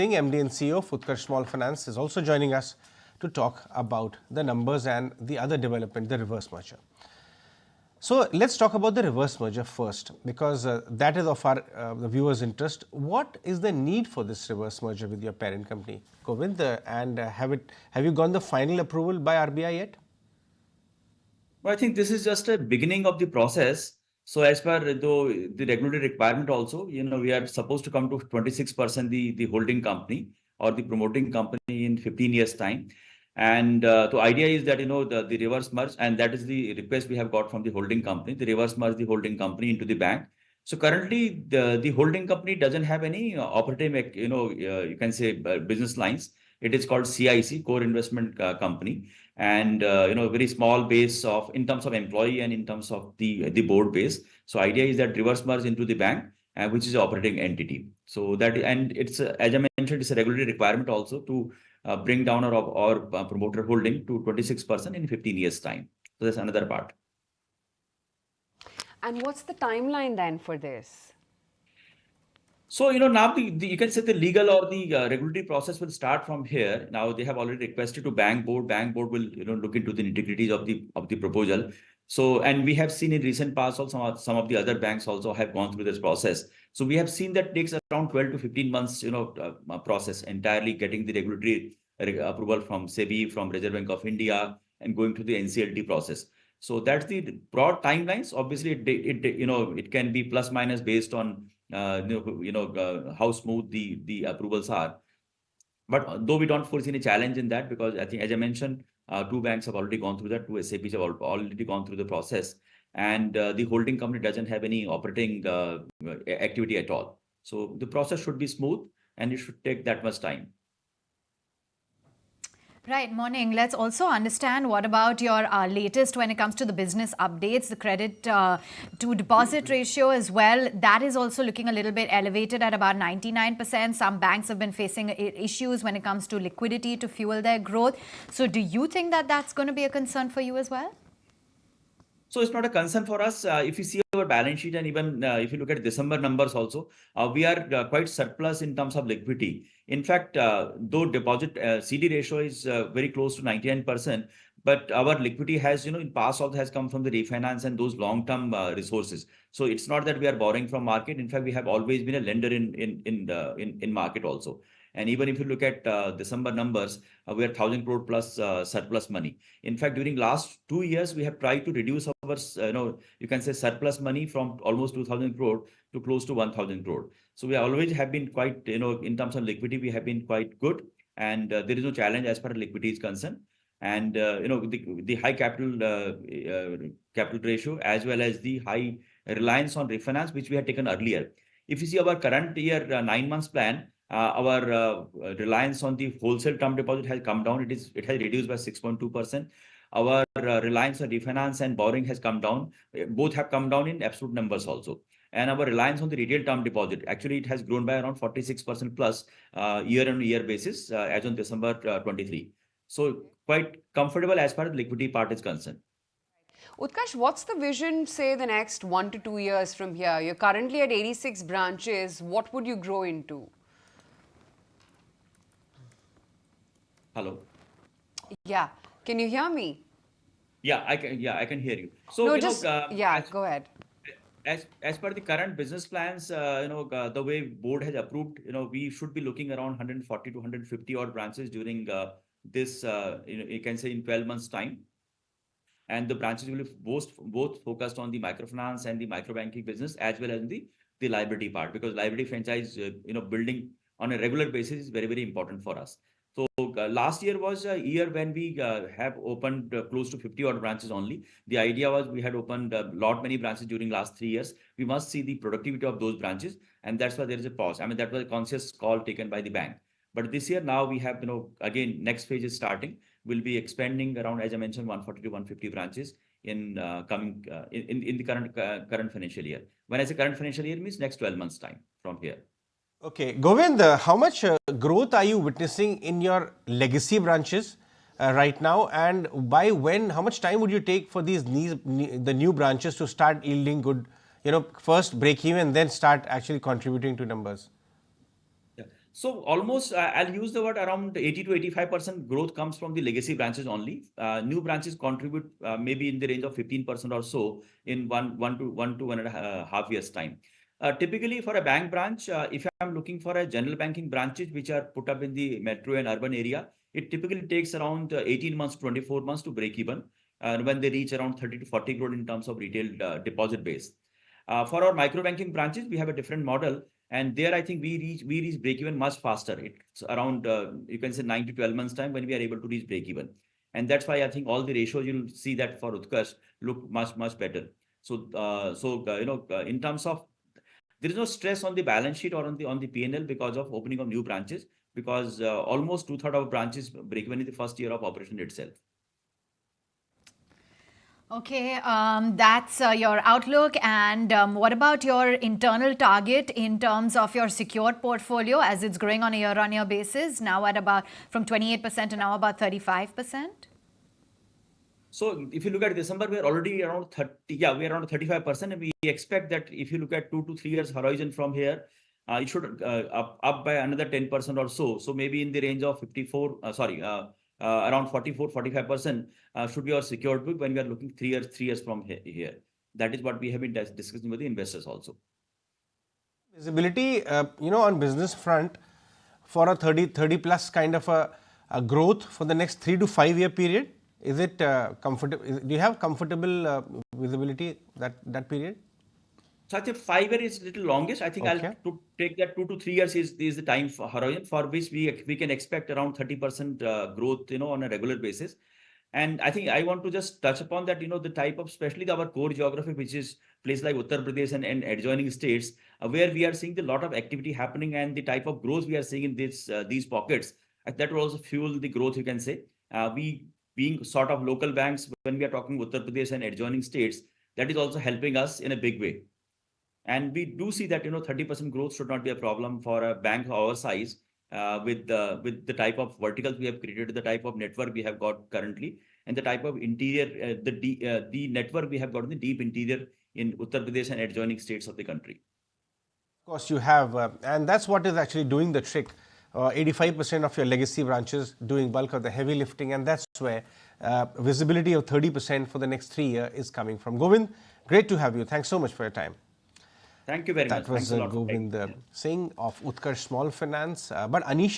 Singh, MD and CEO of Utkarsh Small Finance, is also joining us to talk about the numbers and the other development, the reverse merger. So let's talk about the reverse merger first, because that is of our the viewers' interest. What is the need for this reverse merger with your parent company, Govind, and have you gone the final approval by RBI yet? Well, I think this is just a beginning of the process. So as per the regulatory requirement also, we are supposed to come to 26% the holding company or the promoting company in 15 years time. And the idea is that, the reverse merge, and that is the request we have got from the holding company, the reverse merge the holding company into the bank. So currently the holding company doesn't have any operating, you can say business lines. It is called CIC, Core Investment Company, and very small base of in terms of employee and in terms of the board base. So idea is that reverse merge into the bank, which is an operating entity. So that, and it's as I mentioned, it's a regulatory requirement also to bring down our promoter holding to 26% in 15 years time. So that's another part. And what's the timeline then for this? So, now you can say the legal or the regulatory process will start from here. Now they have already requested to bank board. Bank board will, look into the nitty-gritties of the proposal. So, and we have seen in recent past also some of the other banks also have gone through this process. So we have seen that takes around 12 to 15 months, process entirely getting the regulatory approval from SEBI, from Reserve Bank of India, and going to the NCLT process. So that's the broad timelines. Obviously, it can be plus minus based on how smooth the approvals are. But though we don't foresee any challenge in that, because I think, as I mentioned, two banks have already gone through that, two SAPs have already gone through the process, and the holding company doesn't have any operating activity at all. So the process should be smooth, and it should take that much time. Right, morning. Let's also understand what about your latest when it comes to the business updates, the credit to deposit ratio as well. That is also looking a little bit elevated at about 99%. Some banks have been facing issues when it comes to liquidity to fuel their growth. So do you think that that's going to be a concern for you as well? So it's not a concern for us. If you see our balance sheet, and even if you look at December numbers also, we are quite surplus in terms of liquidity. In fact, though deposit CD ratio is very close to 99%, but our liquidity has, in past also has come from the refinance and those long-term resources. So it's not that we are borrowing from market. In fact, we have always been a lender in market also. And even if you look at December numbers, we are 1,000 crore plus surplus money. In fact, during last 2 years, we have tried to reduce our, you can say surplus money from almost 2,000 crore to close to 1,000 crore. So we always have been quite, in terms of liquidity, we have been quite good, and there is no challenge as far as liquidity is concerned. And the high capital ratio, as well as the high reliance on refinance, which we had taken earlier. If you see our current year 9 months plan, our reliance on the wholesale term deposit has come down. It has reduced by 6.2%. Our reliance on refinance and borrowing has come down. Both have come down in absolute numbers also. And our reliance on the retail term deposit, actually, it has grown by around 46% plus year-on-year basis as on December 23. So quite comfortable as far as the liquidity part is concerned. Utkarsh, what's the vision, say, the next 1 to 2 years from here? You're currently at 86 branches. What would you grow into? Hello. Yeah. Can you hear me? Yeah, I can. Yeah, I can hear you. So No, go ahead. As per the current business plans, the way board has approved, we should be looking around 140 to 150 odd branches during this, you can say in 12 months time. And the branches will be both focused on the microfinance and the microbanking business, as well as the liability part, because liability franchise, building on a regular basis is very, very important for us. So last year was a year when we have opened close to 50 odd branches only. The idea was we had opened a lot many branches during last 3 years. We must see the productivity of those branches, and that's why there is a pause. I mean, that was a conscious call taken by the bank. But this year now we have, again, next phase is starting. We'll be expanding around, as I mentioned, 140 to 150 branches in coming in the current financial year. When I say current financial year, means next 12 months time from here. Okay, Govind, how much growth are you witnessing in your legacy branches right now, and by when? How much time would you take for the new branches to start yielding good? First break even, then start actually contributing to numbers. Yeah. So almost, I'll use the word around 80 to 85% growth comes from the legacy branches only. New branches contribute maybe in the range of 15% or so in one and a half years time. Typically for a bank branch, if I'm looking for a general banking branches which are put up in the metro and urban area, it typically takes around 18 months, 24 months to break even when they reach around 30 to 40 crore in terms of retail deposit base. For our micro banking branches, we have a different model, and there I think we reach break even much faster. It's around you can say 9 to 12 months time when we are able to reach break even, and that's why I think all the ratios you'll see that for Utkarsh look much better. In terms of, there is no stress on the balance sheet or on the P&L because of opening of new branches, because almost two-thirds of branches break even in the first year of operation itself. Okay, that's your outlook. And what about your internal target in terms of your secured portfolio as it's growing on a year-on-year basis, now at about from 28% to now about 35%? So if you look at December, we are already around 30. Yeah, we are around 35%, and we expect that if you look at 2 to 3 years horizon from here, it should up by another 10% or so. So maybe in the range of 54. Around 44-45% should be our secured book when we are looking 3 years from here. That is what we have been discussing with the investors also. Visibility, on business front for a 30 plus kind of a growth for the next 3 to 5 year period. Is it comfortable? Do you have comfortable visibility that period? So I think 5 years is a little longest. I think Okay. I'll take that 2 to 3 years is the time for horizon for which we can expect around 30% growth, on a regular basis. And I think I want to just touch upon that, the type of, especially our core geography, which is places like Uttar Pradesh and adjoining states, where we are seeing a lot of activity happening, and the type of growth we are seeing in these pockets, that will also fuel the growth, you can say. We being sort of local banks, when we are talking Uttar Pradesh and adjoining states, that is also helping us in a big way. And we do see that 30% growth should not be a problem for a bank of our size, with the type of verticals we have created, the type of network we have got currently, and the type of interior, the network we have got in the deep interior in Uttar Pradesh and adjoining states of the country. Of course, you have, and that's what is actually doing the trick. 85% of your legacy branches doing bulk of the heavy lifting, and that's where visibility of 30% for the next 3 years is coming from. Govind, great to have you. Thanks so much for your time. Thank you very much. That was Thanks a lot for Govind taking- Singh of Utkarsh Small Finance. But Anisha